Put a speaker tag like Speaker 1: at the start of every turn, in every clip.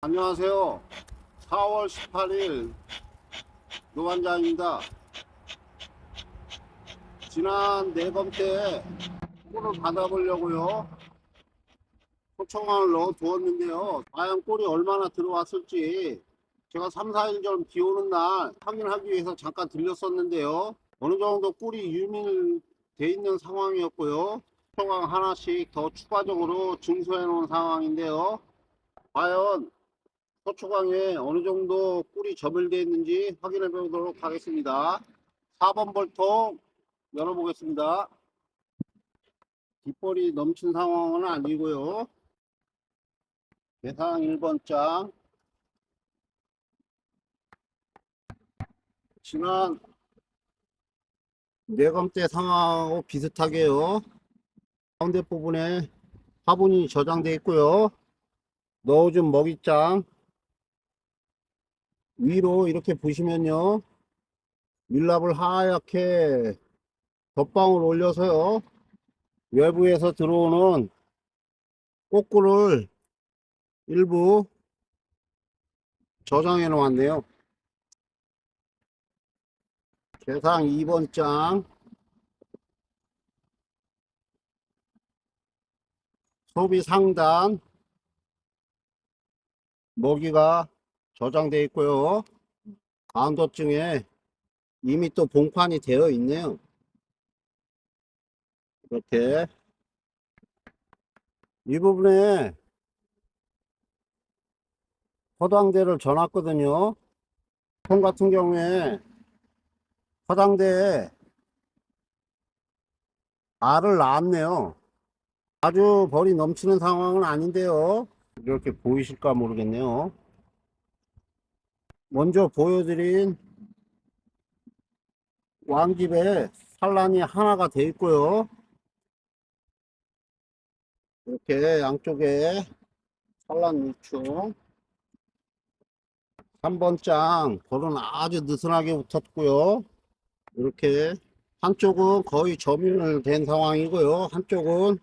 Speaker 1: 안녕하세요. 4월 18일 노반장입니다. 지난 내검 때 꿀을 받아보려고요. 소청을 넣어 두었는데요. 과연 꿀이 얼마나 들어왔을지 제가 3, 4일 전 비 오는 날 확인하기 위해서 잠깐 들렸었는데요. 어느 정도 꿀이 유밀돼 있는 상황이었고요. 소청 하나씩 더 추가적으로 증소해 놓은 상황인데요. 과연 서초강에 어느 정도 꿀이 점을되어 있는지 확인해 보도록 하겠습니다. 4번 볼통 열어보겠습니다. 뒷볼이 넘친 상황은 아니고요. 대상 1번 장. 지난 내검 때 상황하고 비슷하게요. 가운데 부분에 화분이 저장되어 있고요. 넣어준 먹이장 위로 이렇게 보시면요. 밀랍을 하얗게 덧방울 올려서요. 외부에서 들어오는 꼬꾸를 일부 저장해 놓았네요. 대상 2번 장. 소비 상단 먹이가 저장되어 있고요. 가운데층에 이미 또 봉판이 되어 있네요. 이렇게 이 부분에 허당대를 전놨거든요. 통 같은 경우에 허당대에 알을 낳았네요. 아주 벌이 넘치는 상황은 아닌데요. 이렇게 보이실까 모르겠네요. 먼저 보여드린 왕집에 산란이 하나가 되어 있고요. 이렇게 양쪽에 산란 유충 3번 장 벌은 아주 느슨하게 붙었고요. 이렇게 한쪽은 거의 점유된 상황이고요. 한쪽은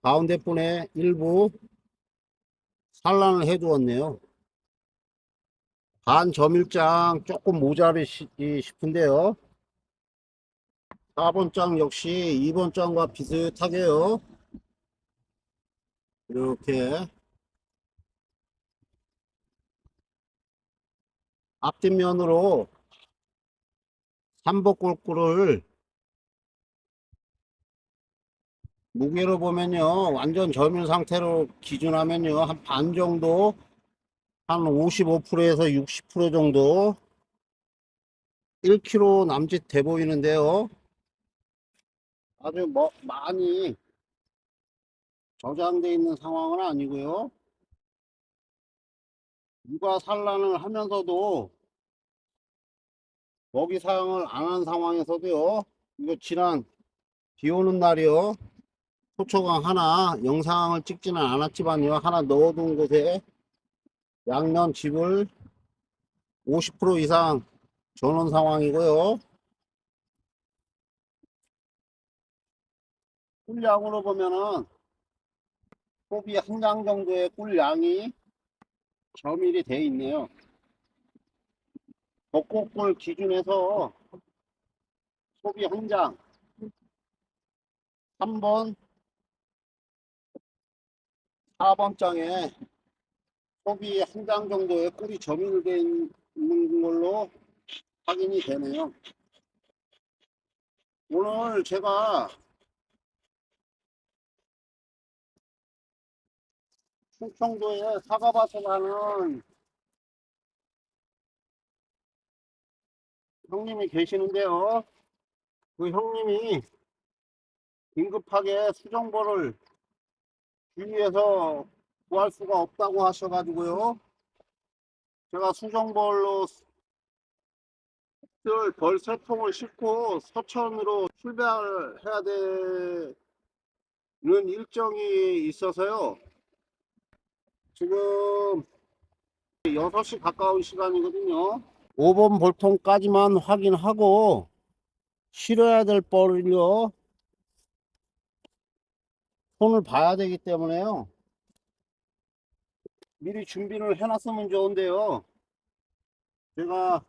Speaker 1: 가운데 분에 일부 산란을 해 두었네요. 반 점일장 조금 모자르시 싶은데요. 4번 장 역시 2번 장과 비슷하게요. 이렇게 앞뒷면으로 3번 꼴꿀을 무게로 보면요. 완전 점유 상태로 기준하면요. 한 반 정도, 한 55%에서 60% 정도 1kg 남짓 돼 보이는데요. 아주 뭐 많이 저장되어 있는 상황은 아니고요. 육아 산란을 하면서도 먹이 사용을 안 한 상황에서도요. 이거 지난 비 오는 날이요. 소초강 하나 영상을 찍지는 않았지만요. 하나 넣어둔 곳에 양면 짚을 50% 이상 전원 상황이고요. 꿀량으로 보면은 소비 한 장 정도의 꿀량이 점일이 돼 있네요. 벚꽃꿀 기준에서 소비 한 장 3번 4번 장에 소비 한 장 정도의 꿀이 점유되어 있는 걸로 확인이 되네요. 오늘 제가 충청도에 사과밭에 가는 형님이 계시는데요. 그 형님이 긴급하게 수정보를 주위에서 구할 수가 없다고 하셔가지고요. 제가 수정벌로 벌 3통을 싣고 서천으로 출발해야 되는 일정이 있어서요. 지금 6시 가까운 시간이거든요. 5번 볼통까지만 확인하고 실어야 될 벌을요. 손을 봐야 되기 때문에요. 미리 준비를 해놨으면 좋은데요. 제가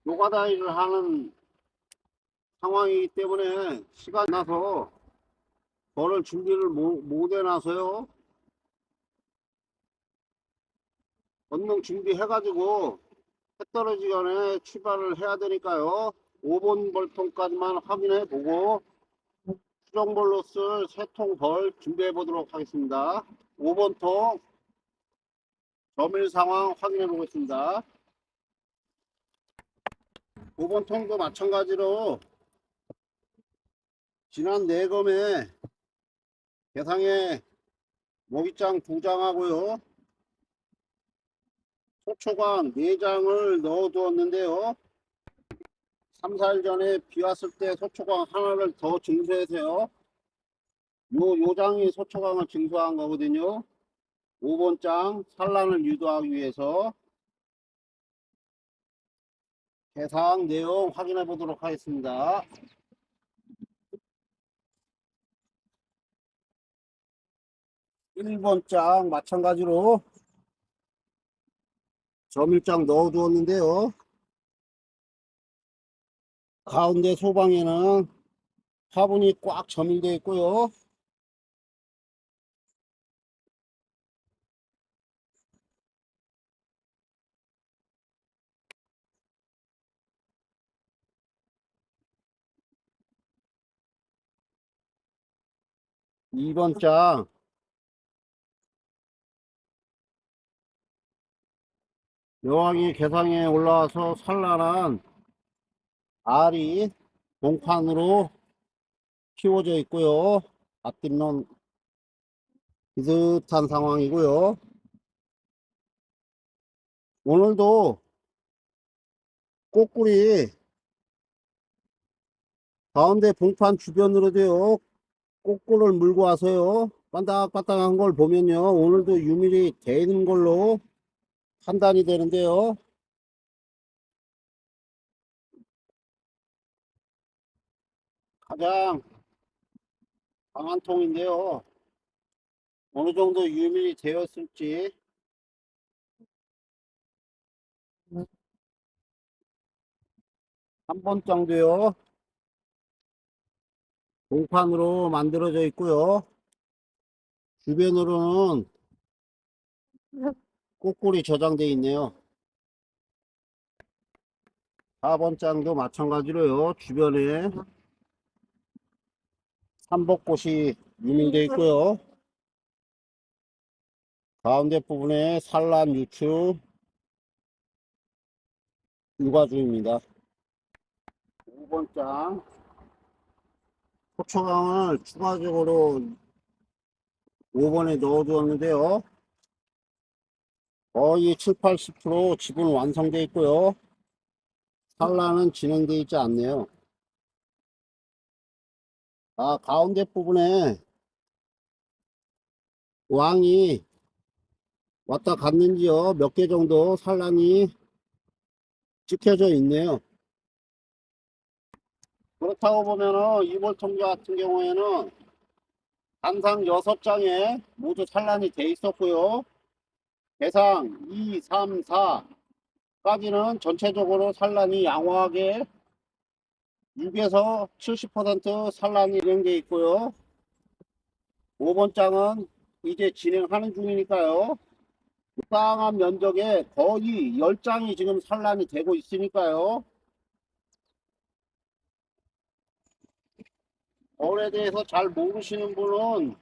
Speaker 1: 노가다 일을 하는 상황이기 때문에 시간이 나서 저를 준비를 못 해놔서요. 얼른 준비해가지고 해 떨어지기 전에 출발을 해야 되니까요. 5번 벌통까지만 확인해 보고 수정벌로 쓸 3통 벌 준비해 보도록 하겠습니다. 5번 통 점일 상황 확인해 보겠습니다. 5번 통도 마찬가지로 지난 내검에 개상에 모기장 2장하고요. 소초광 4장을 넣어 두었는데요. 3, 4일 전에 비 왔을 때 소초광 하나를 더 증수해서요. 요 장이 소초광을 증수한 거거든요. 5번 장 산란을 유도하기 위해서 개상 내용 확인해 보도록 하겠습니다. 1번 장 마찬가지로 점일장 넣어 두었는데요. 가운데 소방에는 화분이 꽉 점일되어 있고요. 2번 장 여왕이 개상에 올라와서 산란한 알이 동판으로 키워져 있고요. 앞뒷론 비슷한 상황이고요. 오늘도 꽃꿀이 가운데 봉판 주변으로도요. 꽃꿀을 물고 와서요. 반딱반딱한 걸 보면요. 오늘도 유밀이 되는 걸로 판단이 되는데요. 가장 강한 통인데요. 어느 정도 유밀이 되었을지 3번 정도요. 봉판으로 만들어져 있고요. 주변으로는 꽃꿀이 저장되어 있네요. 4번 장도 마찬가지로요. 주변에 삼복꽃이 유밀되어 있고요. 가운데 부분에 산란 유축 육아 중입니다. 5번 장 소초강을 추가적으로 5번에 넣어 두었는데요. 거의 7, 80% 지분 완성되어 있고요. 산란은 진행되어 있지 않네요. 가운데 부분에 왕이 왔다 갔는지요. 몇 개 정도 산란이 찍혀져 있네요. 그렇다고 보면은 이볼통자 같은 경우에는 단상 6장에 모두 산란이 돼 있었고요. 대상 2, 3, 4까지는 전체적으로 산란이 양호하게 6에서 70% 산란이 진행되어 있고요. 5번 장은 이제 진행하는 중이니까요. 땅한 면적에 거의 10장이 지금 산란이 되고 있으니까요. 벌에 대해서 잘 모르시는 분은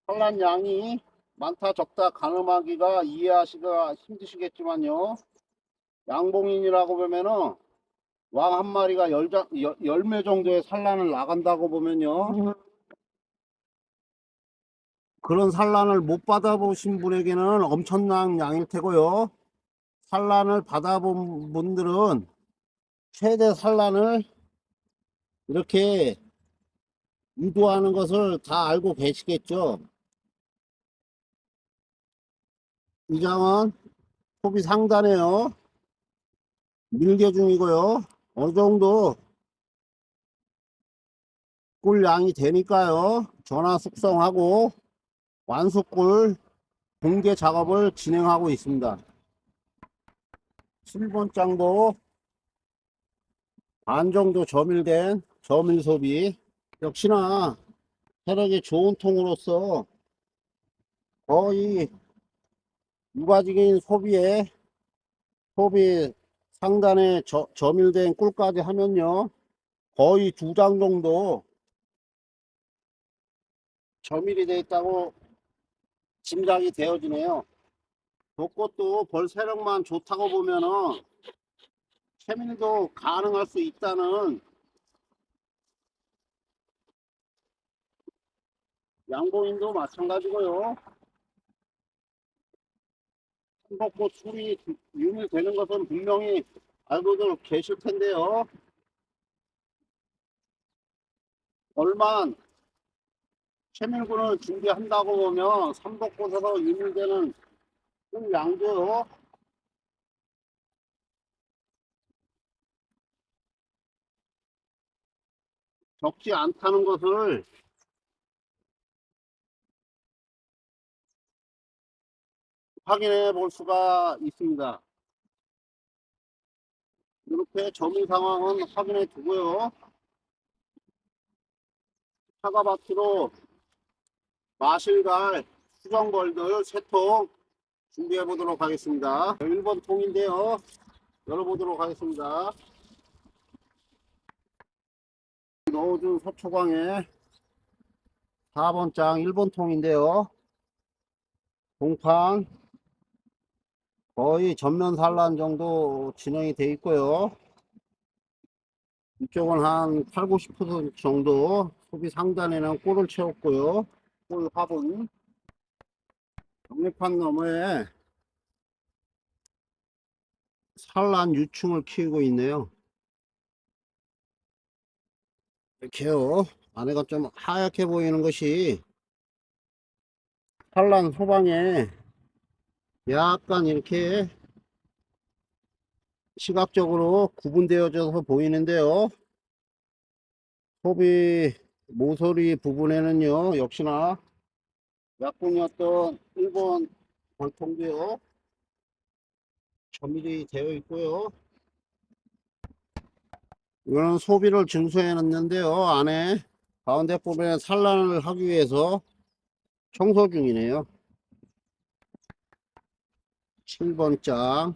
Speaker 1: 산란 양이 많다 적다 가늠하기가 이해하시기가 힘드시겠지만요. 양봉인이라고 보면은 왕 한 마리가 10매 정도의 산란을 나간다고 보면요. 그런 산란을 못 받아보신 분에게는 엄청난 양일 테고요. 산란을 받아본 분들은 최대 산란을 이렇게 유도하는 것을 다 알고 계시겠죠. 이 장은 소비 상단에요. 밀개 중이고요. 어느 정도 꿀 양이 되니까요. 전화 숙성하고 완숙꿀 공개 작업을 진행하고 있습니다. 7번장도 반 정도 저밀된 저밀 소비, 역시나 혈액이 좋은 통으로서 거의 유가적인 소비 상단에 저밀된 꿀까지 하면요 거의 2장 정도 저밀이 되어 있다고 짐작이 되어지네요. 그것도 벌 세력만 좋다고 보면은 채밀도 가능할 수 있다는 양봉인도 마찬가지고요. 한복꽃 술이 유미되는 것은 분명히 알고들 계실 텐데요. 얼만 채밀군을 준비한다고 보면 삼복꽃에서 유미되는 꿀 양도 적지 않다는 것을 확인해 볼 수가 있습니다. 이렇게 점유 상황은 확인해 두고요. 사과밭으로 마실갈 수정벌들 3통 준비해 보도록 하겠습니다. 1번 통인데요. 열어보도록 하겠습니다. 넣어준 소초광에 4번 장 1번 통인데요. 공판 거의 전면 산란 정도 진행이 되어 있고요. 이쪽은 한 8, 90% 정도 소비 상단에는 꿀을 채웠고요. 꿀 화분 정립판 너머에 산란 유충을 키우고 있네요. 이렇게요. 안에가 좀 하얗게 보이는 것이 산란 소방에 약간 이렇게 시각적으로 구분되어져서 보이는데요. 소비 모서리 부분에는요 역시나 약분이었던 1번 벌통도요 점일이 되어 있고요. 이거는 소비를 증수해 놨는데요. 안에 가운데 부분에 산란을 하기 위해서 청소 중이네요. 7번 장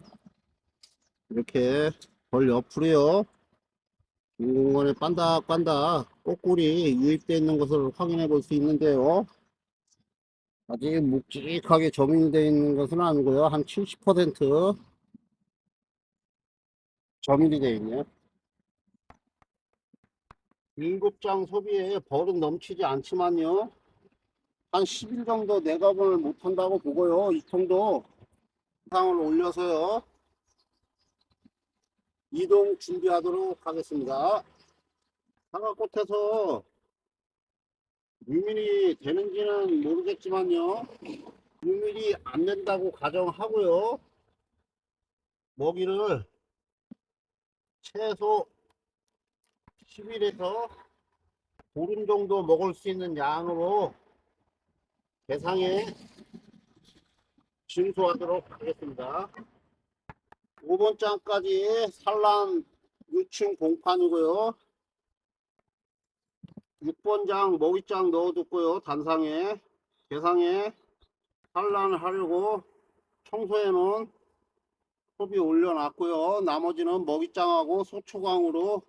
Speaker 1: 이렇게 벌 옆으로요 인공관에 반닥반닥 꼬꿀이 유입되어 있는 것을 확인해 볼 수 있는데요. 아직 묵직하게 점유되어 있는 것은 아니고요. 한 70% 점유이 되어 있네요. 7장 소비에 벌은 넘치지 않지만요. 한 10일 정도 내각을 못한다고 보고요. 이 통도 상을 올려서요. 이동 준비하도록 하겠습니다. 사과꽃에서 유밀이 되는지는 모르겠지만요. 유밀이 안 된다고 가정하고요. 먹이를 최소 10일에서 보름 정도 먹을 수 있는 양으로 대상에 징수하도록 하겠습니다. 5번 장까지 산란 유충 공판이고요. 6번 장 먹이장 넣어뒀고요. 단상에 대상에 산란을 하려고 청소해 놓은 소비 올려놨고요. 나머지는 먹이장하고 소초광으로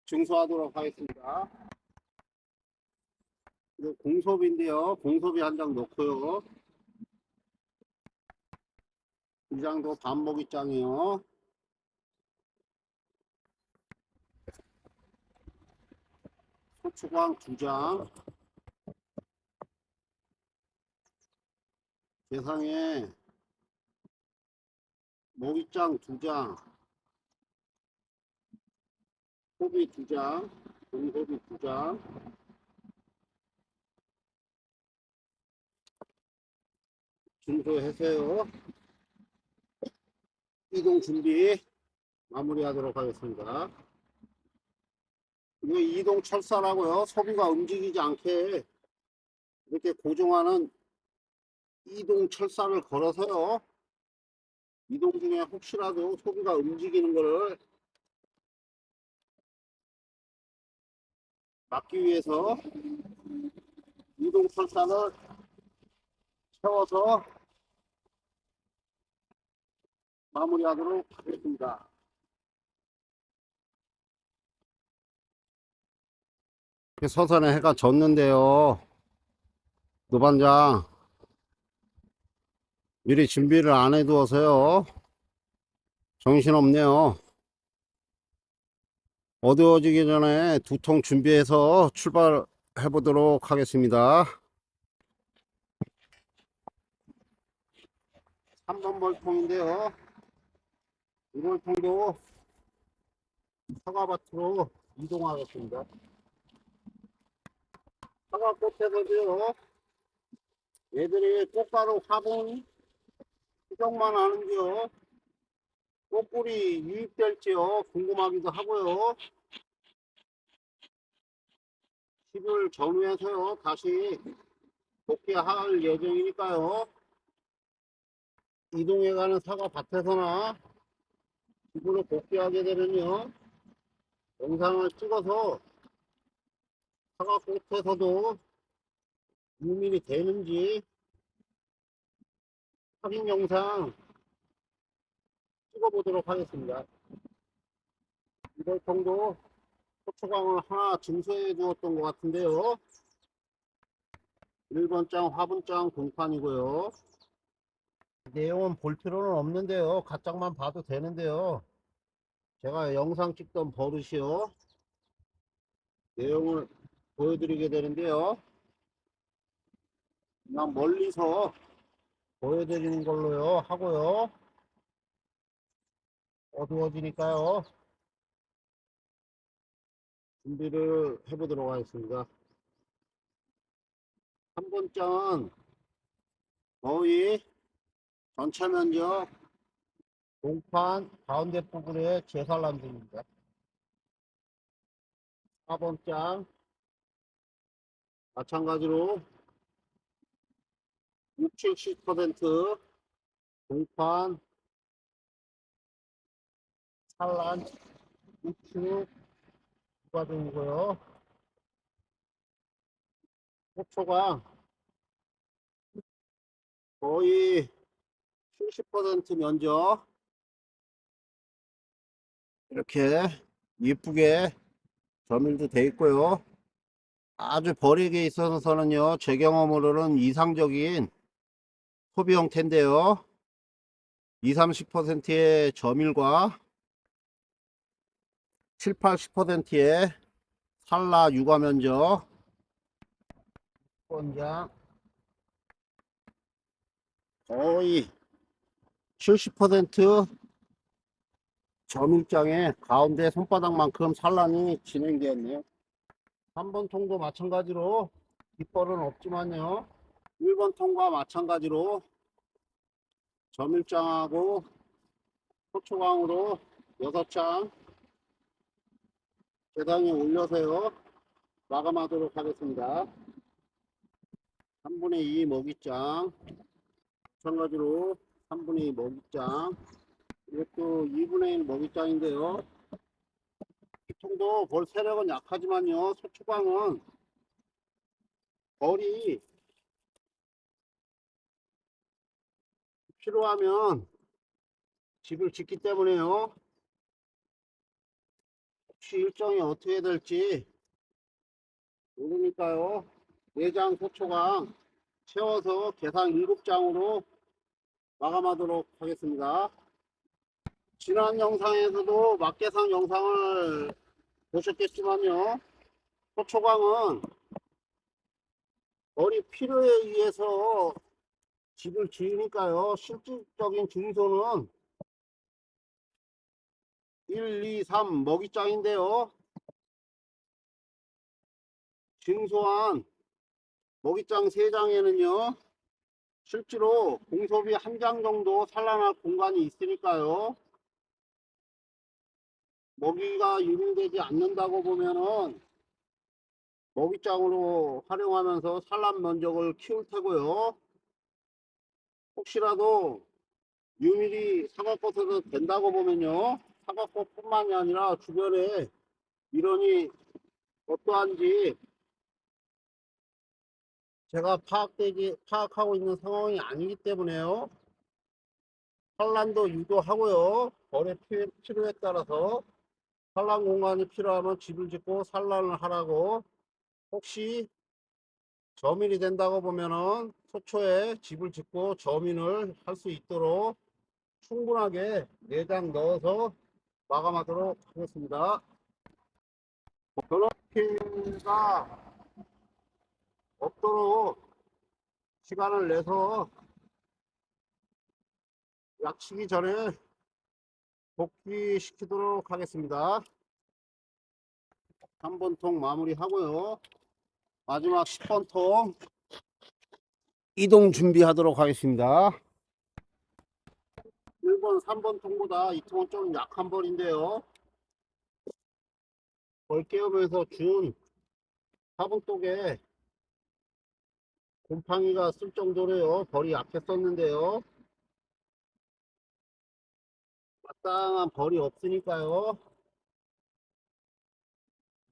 Speaker 1: 증수하도록 하겠습니다. 이거 공섭인데요. 공섭이 한 장 넣고요. 이 장도 반먹이장이요. 소초광 2장. 대상에 먹이장 2장. 소비 2장. 공섭이 2장. 증수해서요. 이동 준비 마무리하도록 하겠습니다. 이거 이동 철사라고요. 소비가 움직이지 않게 이렇게 고정하는 이동 철사를 걸어서요. 이동 중에 혹시라도 소비가 움직이는 것을 막기 위해서 이동 철사를 세워서 마무리하도록 하겠습니다. 서산에 해가 졌는데요. 노반장 미리 준비를 안 해두어서요. 정신없네요. 어두워지기 전에 2통 준비해서 출발해 보도록 하겠습니다. 3번 벌통인데요. 이번 통도 사과밭으로 이동하겠습니다. 사과꽃에서도요. 얘들이 꽃가루 화분 수정만 하는지요. 꽃꿀이 유입될지요. 궁금하기도 하고요. 10일 전후에서요. 다시 복귀할 예정이니까요. 이동해가는 사과밭에서나 집으로 복귀하게 되면요. 영상을 찍어서 사과꽃에서도 유민이 되는지 확인 영상 찍어보도록 하겠습니다. 이번 통도 초초광을 하나 증서해 주었던 것 같은데요. 1번장 화분장 공판이고요. 내용은 볼 필요는 없는데요. 가짝만 봐도 되는데요. 제가 영상 찍던 버릇이요. 내용을 보여드리게 되는데요. 그냥 멀리서 보여드리는 걸로요 하고요. 어두워지니까요. 준비를 해보도록 하겠습니다. 한 번장은 거의 전체 면적 공판 가운데 부분에 제살란 중입니다. 4번장 마찬가지로 60, 70% 공판 산란 우측 부과중이고요. 호초가 거의 70% 면적 이렇게 예쁘게 점일도 돼 있고요. 아주 버리기에 있어서는요, 제 경험으로는 이상적인 소비 형태인데요. 20, 30%의 점일과 7, 80%의 산라 육아 면적 권장 거의 70% 점일장에 가운데 손바닥만큼 산란이 진행되었네요. 3번 통도 마찬가지로 깃벌은 없지만요. 1번 통과 마찬가지로 점일장하고 소초광으로 6장 계단에 올려서요. 마감하도록 하겠습니다. 3분의 2 먹이장 마찬가지로 3분의 2 먹이장 이것도 2분의 1 먹이장인데요. 이 통도 벌 세력은 약하지만요. 소초광은 벌이 필요하면 집을 짓기 때문에요. 혹시 일정이 어떻게 될지 모르니까요. 4장 소초광 채워서 계산 7장으로 마감하도록 하겠습니다. 지난 영상에서도 막계상 영상을 보셨겠지만요. 소초광은 머리 필요에 의해서 집을 지으니까요. 실질적인 증소는 1, 2, 3 먹이장인데요. 증소한 먹이장 3장에는요. 실제로 공소비 1장 정도 산란할 공간이 있으니까요. 먹이가 유인되지 않는다고 보면은 먹이장으로 활용하면서 산란 면적을 키울 테고요. 혹시라도 유밀이 사과꽃에서 된다고 보면요, 사과꽃뿐만이 아니라 주변에 밀원이 어떠한지 제가 파악하고 있는 상황이 아니기 때문에요, 산란도 유도하고요, 벌의 필요에 따라서 산란 공간이 필요하면 집을 짓고 산란을 하라고, 혹시 저민이 된다고 보면은 소초에 집을 짓고 저민을 할 수 있도록 충분하게 내장 넣어서 마감하도록 하겠습니다. 변호피가 없도록 시간을 내서 약치기 전에 복귀시키도록 하겠습니다. 3번 통 마무리 하고요, 마지막 10번 통 이동 준비하도록 하겠습니다. 1번 3번 통보다 이 통은 좀 약한 벌인데요, 벌 깨우면서 준 화분독에 곰팡이가 쓸 정도로요, 벌이 약했었는데요, 마땅한 벌이 없으니까요,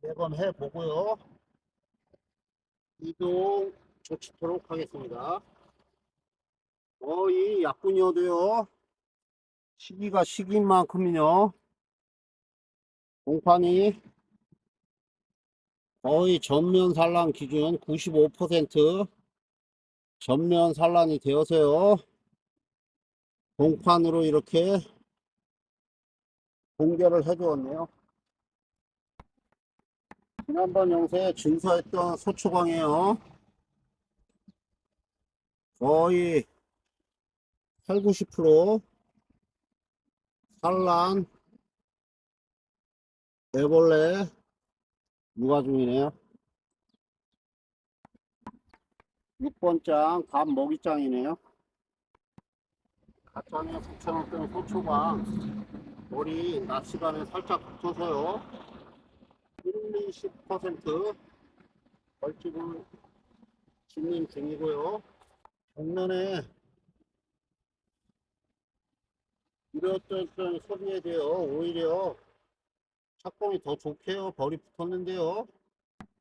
Speaker 1: 매번 해보고요, 이동 조치토록 하겠습니다. 이 약분이어도요, 시기가 시기인 만큼은요, 공판이 거의 전면 산란 기준 95% 전면 산란이 되어서요, 공판으로 이렇게 공개를 해 주었네요. 지난번 영상에 증서했던 소초광이에요, 거의 8, 90% 산란 애벌레 육아 중이네요. 6번장 밥 먹이장이네요. 가장에 붙여놨던 소초광 머리 낮 시간에 살짝 붙어서요, 1, 20% 벌집을 짓는 중이고요. 정면에 이랬던 소비에 대해 오히려 착공이 더 좋게요, 벌이 붙었는데요,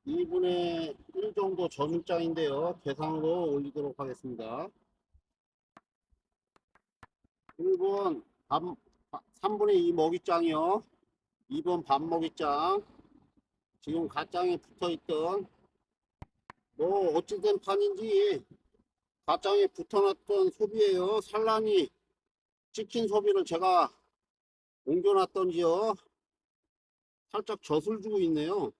Speaker 1: 2분의 1 정도 저물장인데요, 계산으로 올리도록 하겠습니다. 1번 3분의 2 먹이장이요, 2번 밥 먹이장, 지금 갓장에 붙어있던 어찌된 판인지 갓장에 붙어놨던 소비에요, 산란이 찍힌 소비를 제가 옮겨놨던지요, 살짝 젖을 주고 있네요.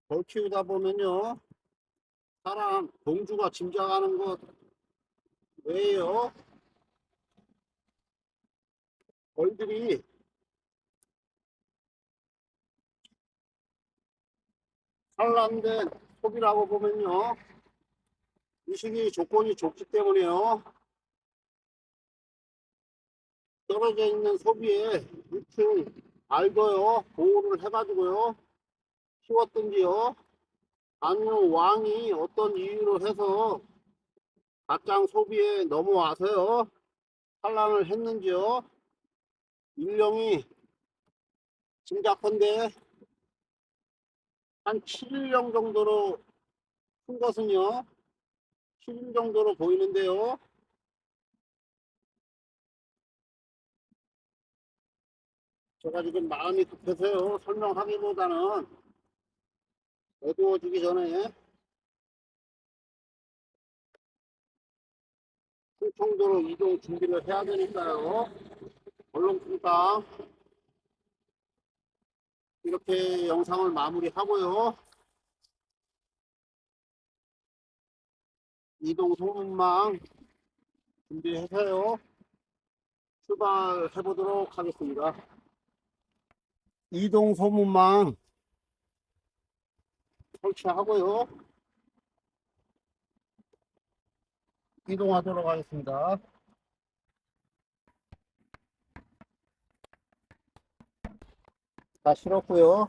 Speaker 1: 벌 키우다 보면요, 사람 동주가 짐작하는 것 외에요, 벌들이 산란된 소비라고 보면요, 이 시기 조건이 좋기 때문에요, 떨어져 있는 소비에 유충 알고요, 보호를 해가지고요, 키웠든지요, 아니면 왕이 어떤 이유로 해서 갓장 소비에 넘어와서요, 산란을 했는지요, 일령이 짐작컨대 한 7일령 정도로 큰 것은요, 7일 정도로 보이는데요, 제가 지금 마음이 급해서요, 설명하기보다는 어두워지기 전에 충청도로 이동 준비를 해야 되니까요, 얼렁뚱땅 이렇게 영상을 마무리하고요, 이동 소문망 준비해서요, 출발해 보도록 하겠습니다. 이동 소문망 설치하고요, 이동하도록 하겠습니다. 다 실었고요,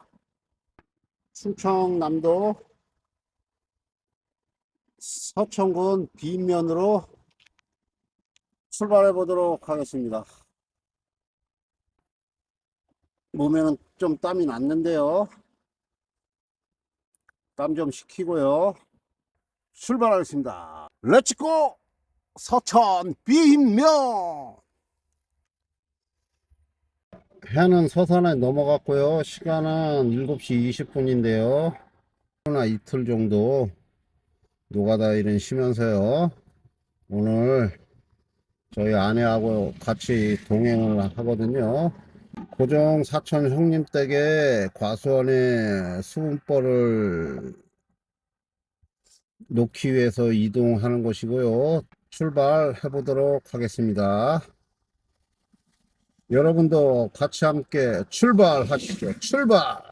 Speaker 1: 충청남도 서천군 빈면으로 출발해 보도록 하겠습니다. 몸에는 좀 땀이 났는데요. 땀 좀 식히고요. 출발하겠습니다. 렛츠고! 서천 빈면! 해는 서산에 넘어갔고요. 시간은 7시 20분인데요. 하나 이틀 정도 노가다 일은 쉬면서요. 오늘 저희 아내하고 같이 동행을 하거든요. 고정 사천 형님 댁에 과수원에 수분벌을 놓기 위해서 이동하는 것이고요. 출발해 보도록 하겠습니다. 여러분도 같이 함께 출발하시죠. 출발!